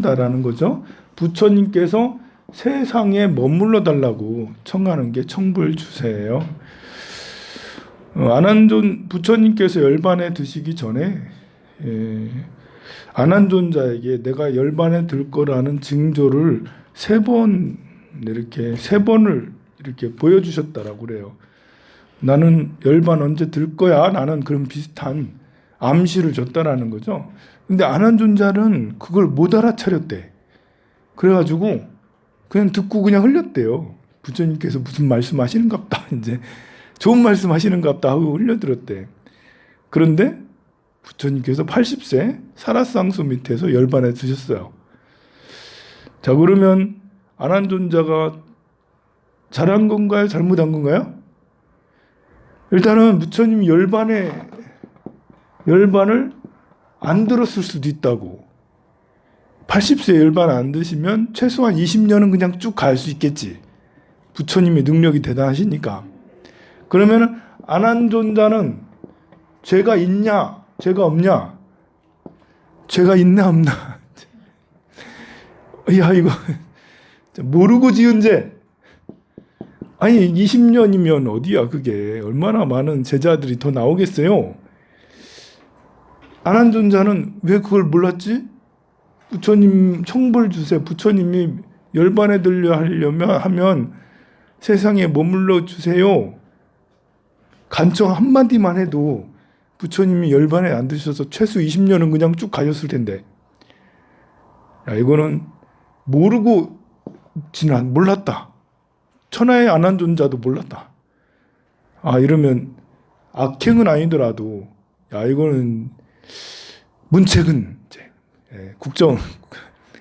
다라는 거죠. 부처님께서 세상에 머물러 달라고 청하는 게 청불주세예요. 안한존 부처님께서 열반에 드시기 전에 안한존자에게 내가 열반에 들 거라는 징조를 세 번을 이렇게 보여주셨다라고 그래요. 나는 열반 언제 들 거야? 나는 그런 비슷한 암시를 줬다라는 거죠. 근데 안한존자는 그걸 못 알아차렸대. 그래가지고 그냥 듣고 그냥 흘렸대요. 부처님께서 무슨 말씀하시는갑다. 이제 좋은 말씀하시는갑다 하고 흘려들었대. 그런데 부처님께서 80세 사라상수 밑에서 열반에 드셨어요. 자, 그러면 안한존자가 잘한 건가요? 잘못한 건가요? 일단은 부처님이 열반을 안 들었을 수도 있다고. 80세 열반 안 드시면 최소한 20년은 그냥 쭉 갈 수 있겠지. 부처님의 능력이 대단하시니까. 그러면 안한존자는 죄가 있냐, 죄가 없냐? 죄가 있나 없나? 야, 이거 모르고 지은 죄. 아니 20년이면 어디야 그게. 얼마나 많은 제자들이 더 나오겠어요. 안한존자는 왜 그걸 몰랐지? 부처님 청불주세, 부처님이 열반에 들려 하면 세상에 머물러 주세요. 간청 한마디만 해도 부처님이 열반에 안 드셔서 최소 20년은 그냥 쭉 가셨을 텐데. 야, 이거는 몰랐다. 천하의 안한존자도 몰랐다. 아, 이러면 악행은 아니더라도 야, 이거는 문책은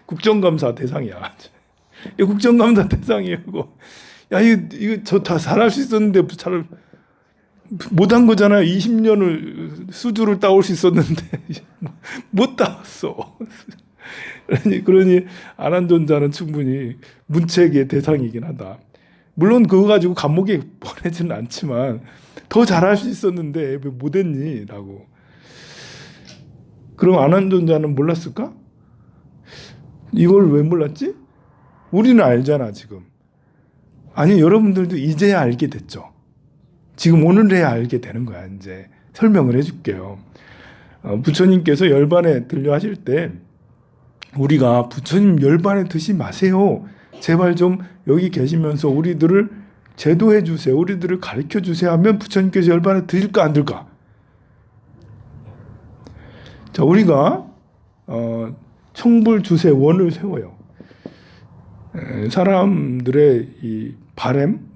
국정감사 대상이야. 국정감사 대상이고, 야, 이거 저 다 잘할 수 있었는데 잘 못한 거잖아요. 20년을 수두를 따올 수 있었는데 못 따왔어. 그러니 안한존자는 충분히 문책의 대상이긴 하다. 물론 그거 가지고 감옥에 보내지는 않지만 더 잘할 수 있었는데 왜 못했니? 라고. 그럼 안한존자는 몰랐을까? 이걸 왜 몰랐지? 우리는 알잖아 지금. 아니 여러분들도 이제야 알게 됐죠. 지금 오늘에야 알게 되는 거야. 이제 설명을 해줄게요. 부처님께서 열반에 들려 하실 때 우리가 부처님 열반에 드시 마세요. 제발 좀 여기 계시면서 우리들을 제도해 주세요. 우리들을 가르쳐 주세요 하면 부처님께서 열반에 들까 안 들까? 자, 우리가 청불주세 원을 세워요. 사람들의 이 바램,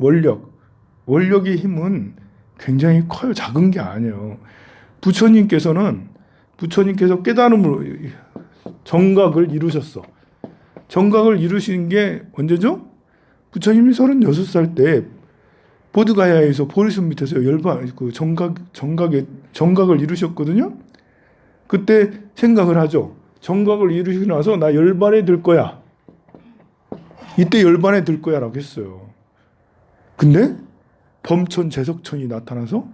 원력의 힘은 굉장히 커요. 작은 게 아니에요. 부처님께서 깨달음으로 정각을 이루셨어. 정각을 이루신 게 언제죠? 부처님이 36살 때 보드가야에서 보리숲 밑에서 정각을 이루셨거든요. 그때 생각을 하죠. 정각을 이루시고 나서 나 열반에 들 거야. 이때 열반에 들 거야 라고 했어요. 근데 범천 제석천이 나타나서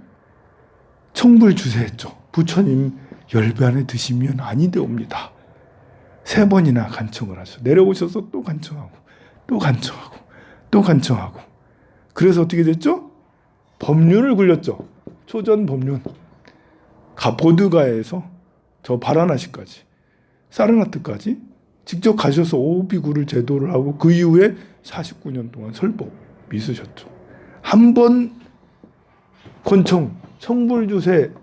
청불주세했죠. 부처님 열반에 드시면 아니 되옵니다. 3번이나 간청을 하셔. 내려오셔서 또 간청하고 또 간청하고 그래서 어떻게 됐죠? 법륜을 굴렸죠. 초전 법륜. 보드가에서 저 바라나시까지 사르나트까지 직접 가셔서 오비구를 제도를 하고 그 이후에 49년 동안 설법이 있으셨죠. 한 번 청불주세를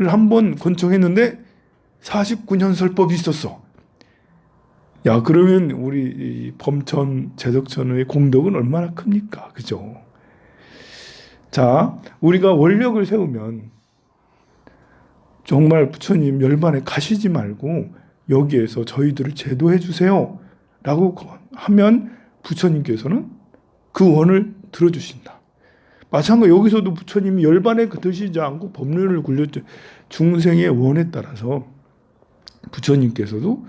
한 번 권청했는데 49년 설법이 있었어. 야, 그러면 우리 범천 제석천의 공덕은 얼마나 큽니까? 그죠? 자, 우리가 원력을 세우면 정말 부처님 열반에 가시지 말고 여기에서 저희들을 제도해 주세요 라고 하면 부처님께서는 그 원을 들어주신다. 마찬가지로 여기서도 부처님이 열반에 드시지 않고 법륜을 굴렸죠. 중생의 원에 따라서 부처님께서도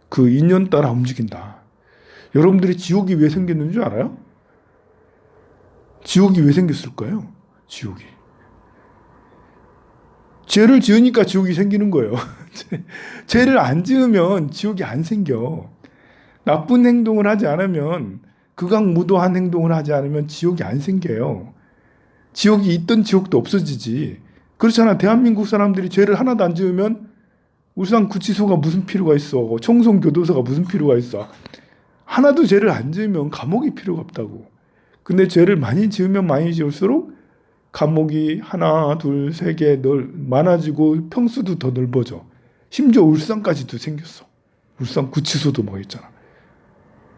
그 인연 따라 움직인다. 여러분들이 지옥이 왜 생겼는 줄 알아요? 지옥이 왜 생겼을까요? 지옥이. 죄를 지으니까 지옥이 생기는 거예요. 죄를 안 지으면 지옥이 안 생겨. 나쁜 행동을 하지 않으면, 극악무도한 행동을 하지 않으면 지옥이 안 생겨요. 지옥이 있던 지옥도 없어지지. 그렇잖아. 대한민국 사람들이 죄를 하나도 안 지으면 울산구치소가 무슨 필요가 있어. 청송교도소가 무슨 필요가 있어. 하나도 죄를 안 지으면 감옥이 필요가 없다고. 근데 죄를 많이 지으면 많이 지을수록 감옥이 하나, 둘, 세 개 많아지고 평수도 더 넓어져. 심지어 울산까지도 생겼어. 울산구치소도 뭐 있잖아.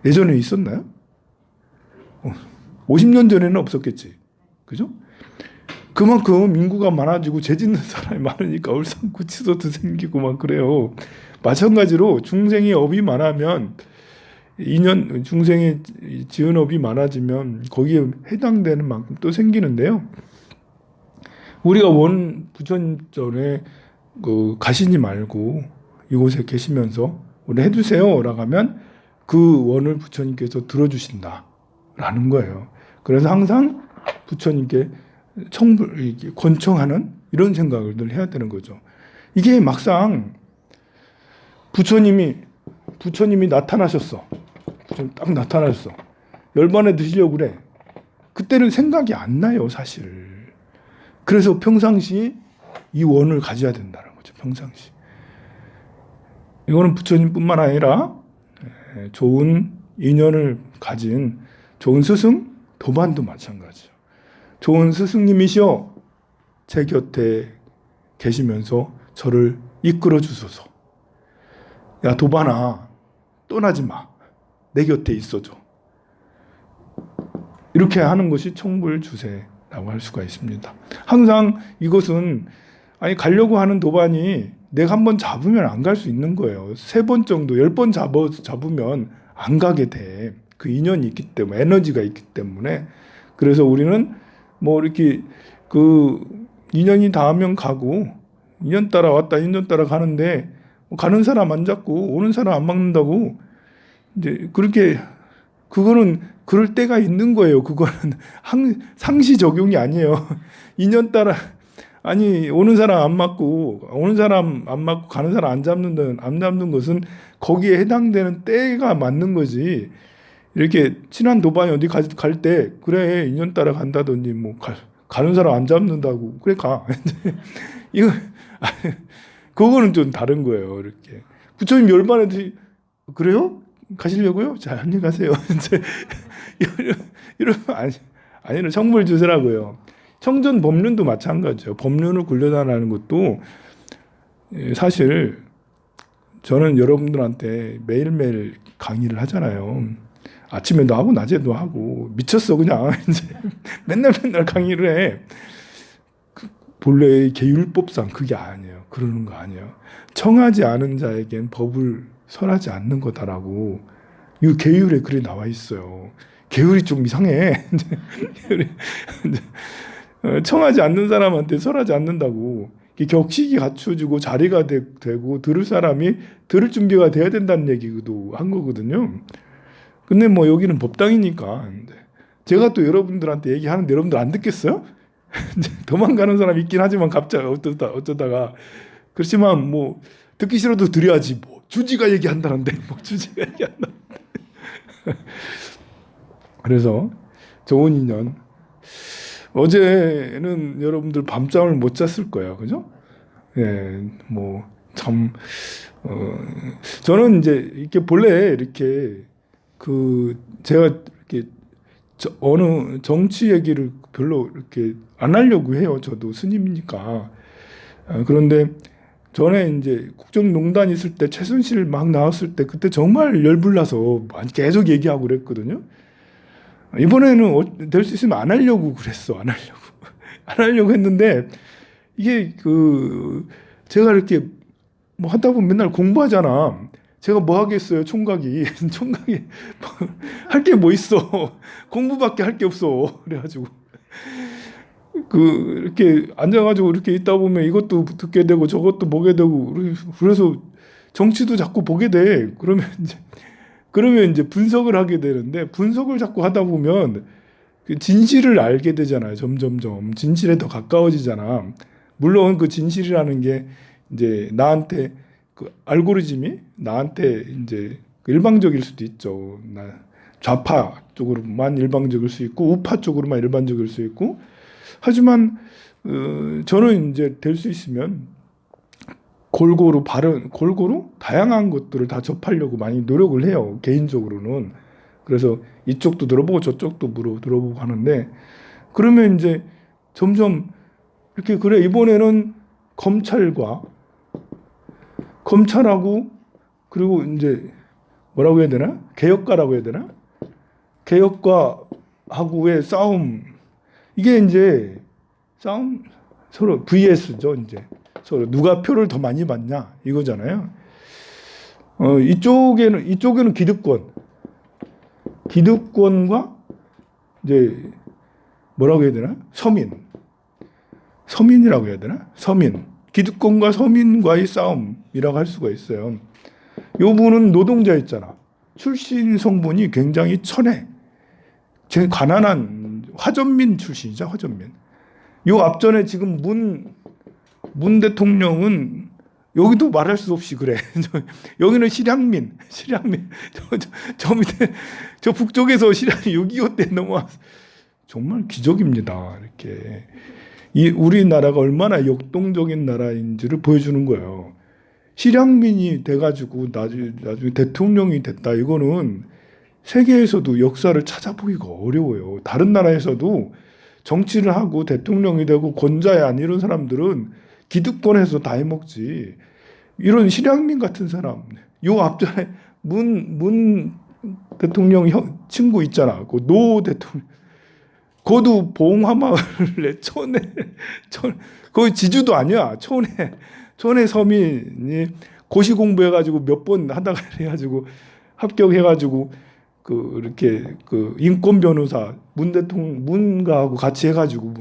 예전에 있었나요? 50년 전에는 없었겠지. 그죠? 그만큼 인구가 많아지고 죄 짓는 사람이 많으니까 울산구치소도 생기고 막 그래요. 마찬가지로 중생의 업이 많으면 중생의 지은 업이 많아지면 거기에 해당되는 만큼 또 생기는데요. 우리가 원 부처님 전에 가시지 말고 이곳에 계시면서 우리 해주세요라고 하면 그 원을 부처님께서 들어주신다라는 거예요. 그래서 항상 부처님께 권청하는 이런 생각을 늘 해야 되는 거죠. 이게 막상 부처님이 나타나셨어. 딱 나타나셨어. 열반에 드시려고 그래. 그때는 생각이 안 나요, 사실. 그래서 평상시 이 원을 가져야 된다는 거죠. 평상시. 이거는 부처님뿐만 아니라 좋은 인연을 가진 좋은 스승, 도반도 마찬가지죠. 좋은 스승님이시여 제 곁에 계시면서 저를 이끌어 주소서. 야 도반아 떠나지 마. 내 곁에 있어줘. 이렇게 하는 것이 청불주세라고 할 수가 있습니다. 항상 이것은 가려고 하는 도반이 내가 한번 잡으면 안 갈 수 있는 거예요. 3번 정도 10번 잡으면 안 가게 돼. 그 인연이 있기 때문에 에너지가 있기 때문에. 그래서 우리는 뭐 이렇게 그 인연이 닿으면 가고 인연 따라 왔다 인연 따라 가는데 가는 사람 안 잡고 오는 사람 안 막는다고 이제 그렇게 그거는 그럴 때가 있는 거예요. 그거는 상시 적용이 아니에요. 인연 따라 오는 사람 안 맞고 가는 사람 안 잡는 것은 거기에 해당되는 때가 맞는 거지. 이렇게 친한 도반이 어디 갈 때 그래 인연 따라 간다든지 뭐 가는 사람 안 잡는다고 그래 가. 이거 그거는 좀 다른 거예요. 이렇게 부처님 열반에 그래요? 가시려고요? 자 안녕히 가세요. 이러면 아니는 청불주세라고요. 청전 법륜도 마찬가지예요. 법륜을 굴려다라는 것도 사실 저는 여러분들한테 매일매일 강의를 하잖아요. 아침에도 하고 낮에도 하고 미쳤어 그냥 이제 맨날 강의를 해. 본래의 계율법상 그게 아니에요. 그러는 거 아니에요. 청하지 않은 자에겐 법을 설하지 않는 거다라고 이 계율에 그래 나와 있어요. 계율이 좀 이상해. 청하지 않는 사람한테 설하지 않는다고. 격식이 갖춰지고 자리가 되고 들을 사람이 들을 준비가 돼야 된다는 얘기도 한 거거든요. 근데 뭐 여기는 법당이니까 제가 또 여러분들한테 얘기하는데 여러분들 안 듣겠어요? 도망가는 사람 있긴 하지만 갑자기 어쩌다가 그렇지만 뭐 듣기 싫어도 드려야지 뭐 주지가 얘기한다는데 뭐 주지가 얘기한다는데 그래서 좋은 인연 어제는 여러분들 밤잠을 못 잤을 거예요, 그죠? 예, 뭐 참 저는 이제 이렇게 본래 이렇게 제가 이렇게 어느 정치 얘기를 별로 이렇게 안 하려고 해요. 저도 스님이니까. 그런데 전에 이제 국정농단 있을 때 최순실 막 나왔을 때 그때 정말 열불나서 계속 얘기하고 그랬거든요. 이번에는 될 수 있으면 안 하려고 그랬어. 안 하려고 했는데 이게 제가 이렇게 뭐 하다 보면 맨날 공부하잖아. 제가 뭐 하겠어요, 총각이 할 게 뭐 있어. 공부밖에 할 게 없어. 그래가지고 이렇게 앉아가지고 이렇게 있다 보면 이것도 듣게 되고 저것도 보게 되고 그래서 정치도 자꾸 보게 돼. 그러면 이제 분석을 하게 되는데 분석을 자꾸 하다 보면 그 진실을 알게 되잖아요. 점점점 진실에 더 가까워지잖아. 물론 그 진실이라는 게 이제 나한테 그 알고리즘이 나한테 이제 일방적일 수도 있죠. 좌파 쪽으로만 일방적일 수 있고 우파 쪽으로만 일반적일 수 있고 하지만 저는 이제 될 수 있으면 골고루 다양한 것들을 다 접하려고 많이 노력을 해요. 개인적으로는. 그래서 이쪽도 들어보고 저쪽도 들어보고 하는데 그러면 이제 점점 이렇게 그래 이번에는 검찰하고 그리고 이제 뭐라고 해야 되나? 개혁가라고 해야 되나? 개혁가하고의 싸움. 이게 이제 싸움 서로 VS죠. 이제 서로 누가 표를 더 많이 받냐 이거잖아요. 이쪽에는 기득권과 이제 뭐라고 해야 되나? 서민이라고 해야 되나? 기득권과 서민과의 싸움이라고 할 수가 있어요. 요 분은 노동자였잖아. 출신 성분이 굉장히 천해. 제 가난한 화전민 출신이죠. 화전민. 요 앞전에 지금 문 대통령은 여기도 말할 수 없이 그래. 여기는 실향민. 저 밑에 저 북쪽에서 실향 6.25 때 넘어왔. 정말 기적입니다. 이렇게 이 우리나라가 얼마나 역동적인 나라인지를 보여주는 거예요. 실향민이 돼가지고 나중에 대통령이 됐다. 이거는 세계에서도 역사를 찾아보기가 어려워요. 다른 나라에서도 정치를 하고 대통령이 되고 권좌야 이런 사람들은 기득권에서 다 해먹지. 이런 실향민 같은 사람, 요 앞전에 문 대통령 친구 있잖아. 그 노 대통령. 거도 봉화마을에 거기 지주도 아니야. 촌에 서민이 고시 공부해가지고 몇 번 하다가 해가지고 합격해가지고 이렇게 인권 변호사 문가하고 같이 해가지고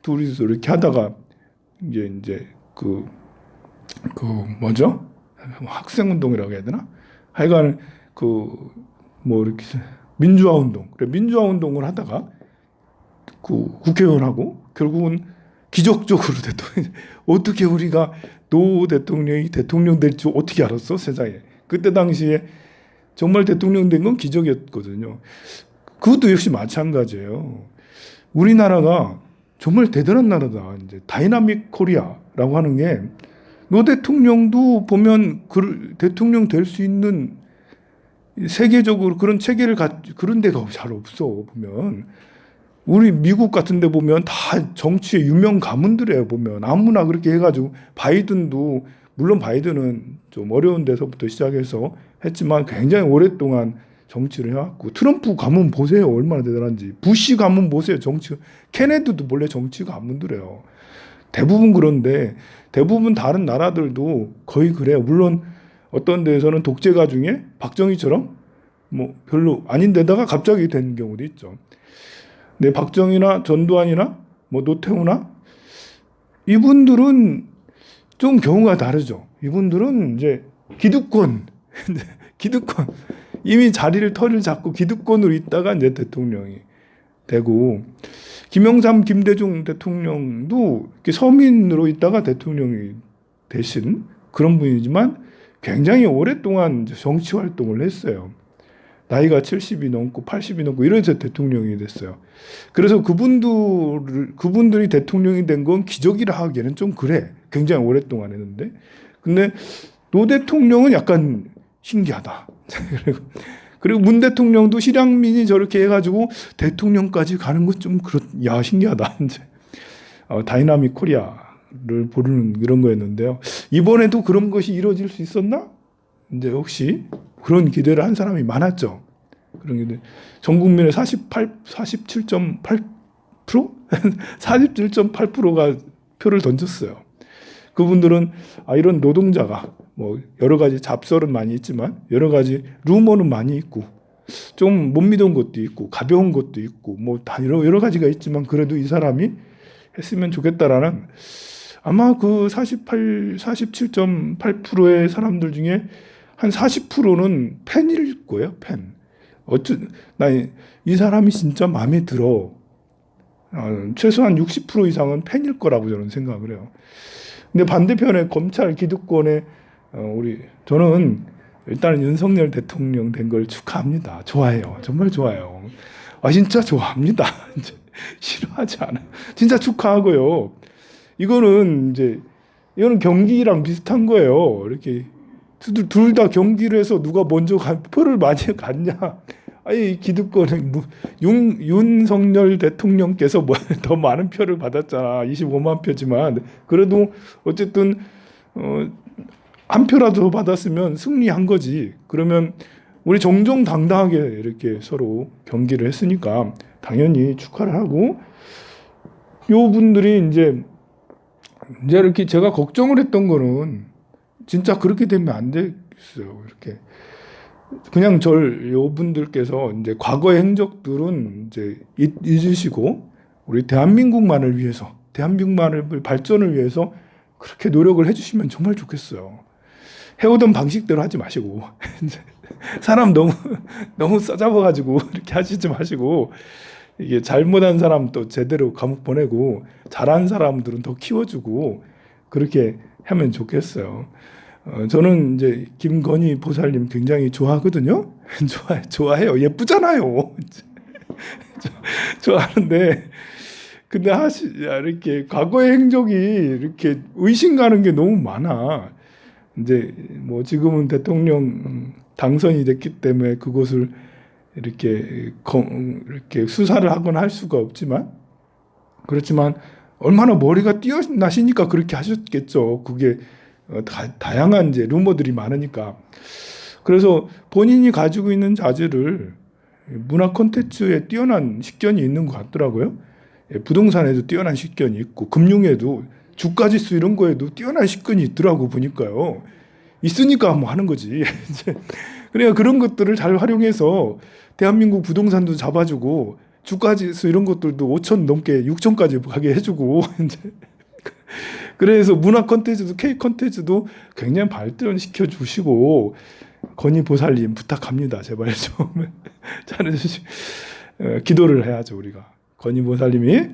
둘이서 이렇게 하다가 이제 뭐죠? 학생운동이라고 해야 되나? 하여간 뭐 이렇게 민주화 운동을 하다가 국회의원하고 결국은 기적적으로 대통령. 어떻게 우리가 노 대통령이 대통령 될 줄 어떻게 알았어? 세상에. 그때 당시에 정말 대통령 된 건 기적이었거든요. 그것도 역시 마찬가지예요. 우리나라가 정말 대단한 나라다. 이제 다이나믹 코리아라고 하는 게 노 대통령도 보면 대통령 될 수 있는 세계적으로 그런 체계를 그런 데가 잘 없어. 보면 우리 미국 같은 데 보면 다 정치의 유명 가문들이에요. 보면 아무나 그렇게 해가지고 바이든도 물론 바이든은 좀 어려운 데서부터 시작해서 했지만 굉장히 오랫동안 정치를 해왔고 트럼프 가문 보세요. 얼마나 대단한지. 부시 가문 보세요. 케네디도 원래 정치 가문들이에요. 대부분 그런데 대부분 다른 나라들도 거의 그래요. 물론 어떤 데에서는 독재가 중에 박정희처럼 뭐 별로 아닌 데다가 갑자기 된 경우도 있죠. 근데 박정희나 전두환이나 뭐 노태우나 이분들은 좀 경우가 다르죠. 이분들은 이제 기득권 이미 털을 잡고 기득권으로 있다가 이제 대통령이 되고 김영삼, 김대중 대통령도 이렇게 서민으로 있다가 대통령이 되신 그런 분이지만 굉장히 오랫동안 정치 활동을 했어요. 나이가 70이 넘고 80이 넘고 이래서 대통령이 됐어요. 그래서 그분들이 대통령이 된 건 기적이라 하기에는 좀 그래. 굉장히 오랫동안 했는데. 근데 노 대통령은 약간 신기하다. 그리고 문 대통령도 실향민이 저렇게 해가지고 대통령까지 가는 것 좀 신기하다. 이제 다이나믹 코리아를 보는 그런 거였는데요. 이번에도 그런 것이 이루어질 수 있었나? 이제 혹시 그런 기대를 한 사람이 많았죠. 그런 기대. 전 국민의 47.8%? 47.8%가 표를 던졌어요. 그분들은 이런 노동자가 뭐 여러 가지 잡설은 많이 있지만 여러 가지 루머는 많이 있고 좀 못 믿은 것도 있고 가벼운 것도 있고 뭐 다 여러 가지가 있지만 그래도 이 사람이 했으면 좋겠다라는 아마 그 47.8%의 사람들 중에 한 40%는 팬일 거예요. 팬. 나 이 사람이 진짜 마음에 들어. 최소한 60% 이상은 팬일 거라고 저는 생각을 해요. 근데 반대편에 검찰 기득권에 저는 일단은 윤석열 대통령 된 걸 축하합니다. 좋아해요. 정말 좋아요. 아 진짜 좋아합니다. 싫어하지 않아요. 진짜 축하하고요. 이거는 경기랑 비슷한 거예요. 이렇게 둘 다 경기를 해서 누가 먼저 표를 많이 갔냐? 아니 기득권은 윤석열 대통령께서 뭐 더 많은 표를 받았잖아. 25만 표지만 그래도 어쨌든 한 표라도 받았으면 승리한 거지. 그러면 우리 정정당당하게 이렇게 서로 경기를 했으니까 당연히 축하를 하고 요 분들이 이제 이렇게 제가 걱정을 했던 거는 진짜 그렇게 되면 안 되겠어요. 이렇게 그냥 요 분들께서 이제 과거의 행적들은 이제 잊으시고 우리 대한민국만을 위해서 대한민국만을 발전을 위해서 그렇게 노력을 해주시면 정말 좋겠어요. 해오던 방식대로 하지 마시고 사람 너무 싸잡아가지고 이렇게 하시지 마시고 이게 잘못한 사람 또 제대로 감옥 보내고 잘한 사람들은 더 키워주고 그렇게 하면 좋겠어요. 저는 이제 김건희 보살님 굉장히 좋아하거든요. 좋아해요. 예쁘잖아요. 좋아하는데 근데 이렇게 과거의 행적이 이렇게 의심 가는 게 너무 많아. 이제 뭐 지금은 대통령 당선이 됐기 때문에 그것을 이렇게 수사를 하거나 할 수가 없지만 그렇지만 얼마나 머리가 뛰어나시니까 그렇게 하셨겠죠. 그게 다양한 이제 루머들이 많으니까. 그래서 본인이 가지고 있는 자질을 문화 콘텐츠에 뛰어난 식견이 있는 것 같더라고요. 부동산에도 뛰어난 식견이 있고 금융에도 주가지수 이런 거에도 뛰어난 식견이 있더라고 보니까요. 있으니까 뭐 하는 거지. 그러니까 그런 것들을 잘 활용해서 대한민국 부동산도 잡아주고 주가지수 이런 것들도 5천 넘게 6천까지 가게 해주고 이제 그래서 문화 콘텐츠도 K 콘텐츠도 굉장히 발전시켜 주시고 건희 보살님 부탁합니다. 제발 좀 잘해주시. 기도를 해야죠 우리가. 건희 보살님이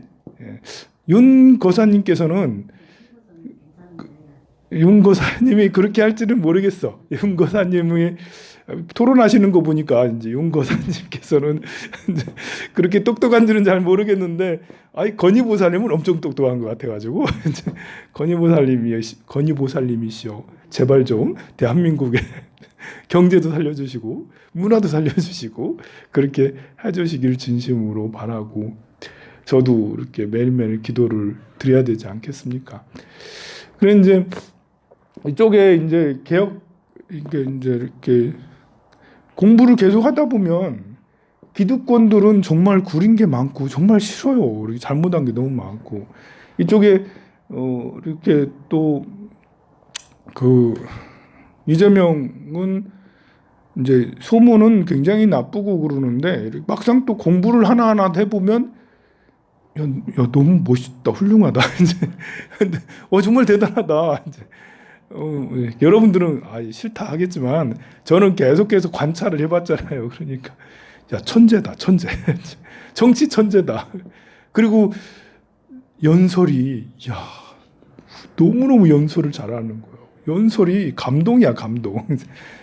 윤 거사님께서는 윤 거사님이 그렇게 할지는 모르겠어. 윤 거사님이 토론하시는 거 보니까 이제 윤 거사님께서는 그렇게 똑똑한지는 잘 모르겠는데, 아이 건희 보살님은 엄청 똑똑한 것 같아가지고 건희 보살님이시여 제발 좀 대한민국의 경제도 살려주시고 문화도 살려주시고 그렇게 해주시길 진심으로 바라고 저도 이렇게 매일매일 기도를 드려야 되지 않겠습니까? 그래 이제 이쪽에 이제 개혁 이제 이렇게 공부를 계속 하다 보면 기득권들은 정말 구린 게 많고 정말 싫어요. 이렇게 잘못한 게 너무 많고 이쪽에 이렇게 또 그 이재명은 이제 소문은 굉장히 나쁘고 그러는데 막상 또 공부를 하나하나 해보면 야, 너무 멋있다, 훌륭하다. 이제 정말 대단하다. 이제 여러분들은 싫다 하겠지만 저는 계속 관찰을 해봤잖아요. 그러니까 야 천재다, 천재. 정치 천재다. 그리고 연설이 너무너무 연설을 잘하는 거예요. 연설이 감동이야, 감동.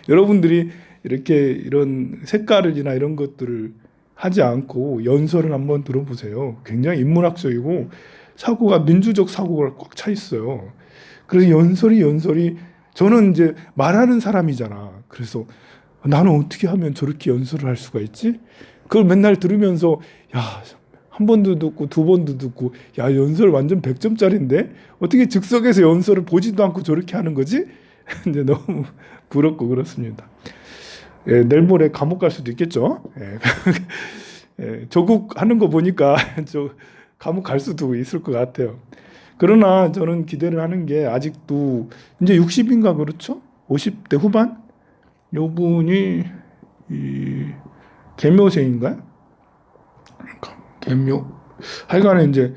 여러분들이 이렇게 이런 색깔이나 이런 것들을 하지 않고 연설을 한번 들어보세요. 굉장히 인문학적이고 사고가 민주적 사고가 꽉 차 있어요. 그래서 연설이 저는 이제 말하는 사람이잖아. 그래서 나는 어떻게 하면 저렇게 연설을 할 수가 있지? 그걸 맨날 들으면서 한 번도 듣고 두 번도 듣고 연설 완전 100점짜리인데 어떻게 즉석에서 연설을 보지도 않고 저렇게 하는 거지? 이제 너무 부럽고 그렇습니다. 내일 모레 감옥 갈 수도 있겠죠. 조국 하는 거 보니까 저 감옥 갈 수도 있을 것 같아요. 그러나 저는 기대를 하는 게 아직도 이제 60인가 그렇죠? 50대 후반? 요 분이 계묘생인가요? 계묘. 하여간에 이제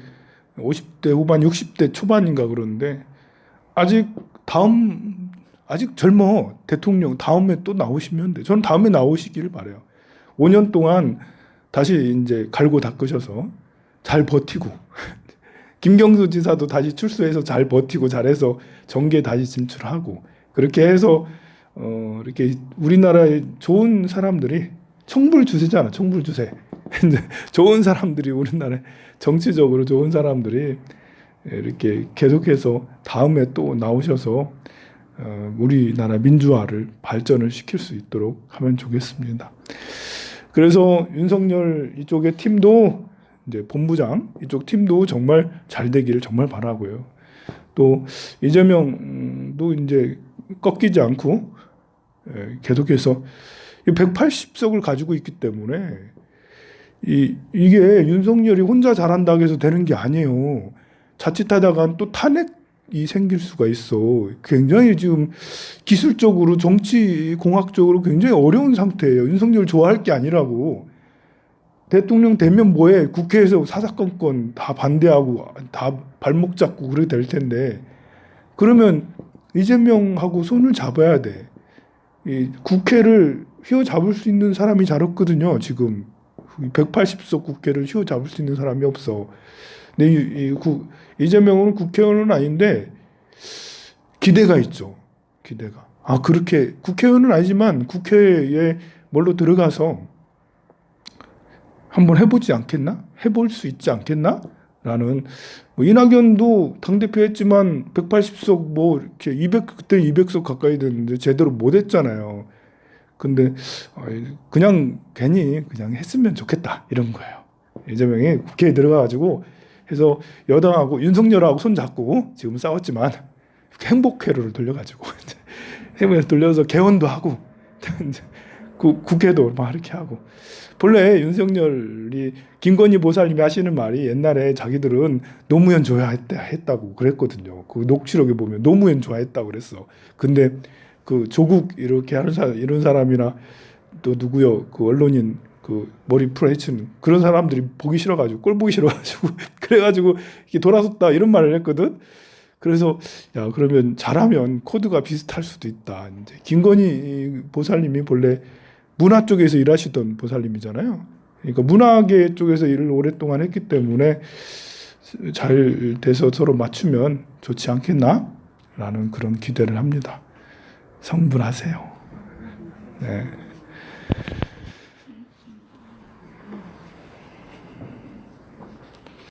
50대 후반, 60대 초반인가 그러는데 아직 젊어. 대통령 다음에 또 나오시면 돼. 저는 다음에 나오시기를 바라요. 5년 동안 다시 이제 갈고 닦으셔서 잘 버티고 김경수 지사도 다시 출소해서 잘 버티고 잘해서 정계 다시 진출하고 그렇게 해서 이렇게 우리나라의 좋은 사람들이 청불 주세잖아, 청불 주세. 좋은 사람들이 우리나라 정치적으로 좋은 사람들이 이렇게 계속해서 다음에 또 나오셔서 우리나라 민주화를 발전을 시킬 수 있도록 하면 좋겠습니다. 그래서 윤석열 이쪽의 팀도 이제 본부장 이쪽 팀도 정말 잘 되기를 정말 바라고요. 또 이재명도 이제 꺾이지 않고 계속해서 180석을 가지고 있기 때문에 이게 윤석열이 혼자 잘한다고 해서 되는 게 아니에요. 자칫하다가 또 탄핵이 생길 수가 있어. 굉장히 지금 기술적으로 정치 공학적으로 굉장히 어려운 상태예요. 윤석열 좋아할 게 아니라고. 대통령 되면 뭐해? 국회에서 사사건건 다 반대하고 다 발목 잡고 그래야 될 텐데 그러면 이재명하고 손을 잡아야 돼. 이 국회를 휘어잡을 수 있는 사람이 잘 없거든요. 지금 180석 국회를 휘어잡을 수 있는 사람이 없어. 근데 이재명은 국회의원은 아닌데 기대가 있죠. 기대가. 아 그렇게 국회의원은 아니지만 국회에 뭘로 들어가서 한번 해보지 않겠나? 해볼 수 있지 않겠나? 라는 이낙연도 당대표 했지만 180석 뭐 이렇게 200 그때 200석 가까이 됐는데 제대로 못 했잖아요. 근데 그냥 괜히 그냥 했으면 좋겠다 이런 거예요. 이재명이 국회에 들어가가지고 해서 여당하고 윤석열하고 손 잡고 지금 싸웠지만 행복회로를 돌려가지고 행복회로 돌려서 개헌도 하고 국회도 막 이렇게 하고 본래 윤석열이 김건희 보살님이 하시는 말이 옛날에 자기들은 노무현 좋아했다고 그랬거든요. 그 녹취록에 보면 노무현 좋아했다고 그랬어. 근데 그 조국 이렇게 하는 사람 이런 사람이나 또 누구요 그 언론인 그 머리 풀어헤치는 그런 사람들이 보기 싫어가지고 꼴 보기 싫어가지고 그래가지고 이게 돌아섰다 이런 말을 했거든. 그래서 야 그러면 잘하면 코드가 비슷할 수도 있다. 이제 김건희 보살님이 본래 문화 쪽에서 일하시던 보살님이잖아요. 그러니까 문화계 쪽에서 일을 오랫동안 했기 때문에 잘 돼서 서로 맞추면 좋지 않겠나라는 그런 기대를 합니다. 성불하세요. 네.